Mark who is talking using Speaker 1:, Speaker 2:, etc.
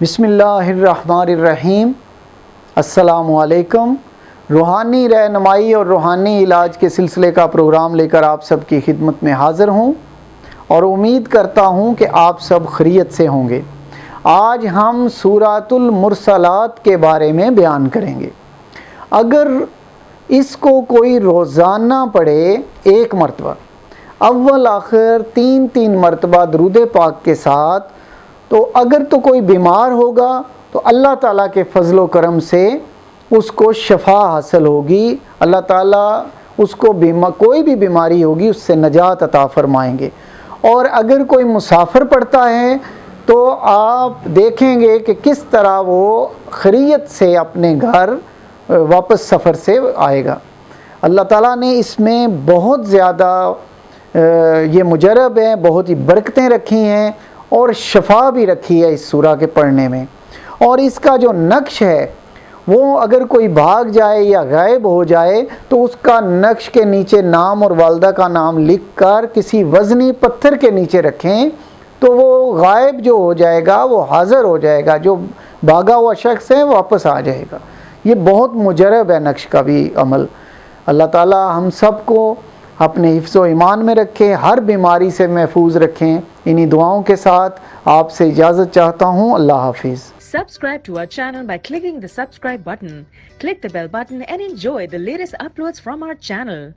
Speaker 1: بسم اللہ الرحمن الرحیم۔ السلام علیکم۔ روحانی رہنمائی اور روحانی علاج کے سلسلے کا پروگرام لے کر آپ سب کی خدمت میں حاضر ہوں اور امید کرتا ہوں کہ آپ سب خیریت سے ہوں گے۔ آج ہم سورۃ المرسلات کے بارے میں بیان کریں گے۔ اگر اس کو کوئی روزانہ پڑھے ایک مرتبہ، اول آخر تین مرتبہ درود پاک کے ساتھ، تو اگر تو کوئی بیمار ہوگا تو اللہ تعالیٰ کے فضل و کرم سے اس کو شفا حاصل ہوگی۔ اللہ تعالیٰ اس کو کوئی بھی بیماری ہوگی اس سے نجات عطا فرمائیں گے۔ اور اگر کوئی مسافر پڑتا ہے تو آپ دیکھیں گے کہ کس طرح وہ خیریت سے اپنے گھر واپس سفر سے آئے گا۔ اللہ تعالیٰ نے اس میں بہت زیادہ یہ مجرب ہیں، بہت ہی برکتیں رکھی ہیں اور شفا بھی رکھی ہے اس سورہ کے پڑھنے میں۔ اور اس کا جو نقش ہے وہ اگر کوئی بھاگ جائے یا غائب ہو جائے تو اس کا نقش کے نیچے نام اور والدہ کا نام لکھ کر کسی وزنی پتھر کے نیچے رکھیں تو وہ غائب جو ہو جائے گا وہ حاضر ہو جائے گا، جو بھاگا ہوا شخص ہے واپس آ جائے گا۔ یہ بہت مجرب ہے نقش کا بھی عمل۔ اللہ تعالیٰ ہم سب کو اپنے حفظ و ایمان میں رکھے، ہر بیماری سے محفوظ رکھیں۔ انہی دعاؤں کے ساتھ آپ سے اجازت چاہتا ہوں۔ اللہ حافظ۔
Speaker 2: Subscribe to our channel by clicking the subscribe button. Click the bell button and enjoy the latest uploads from our channel.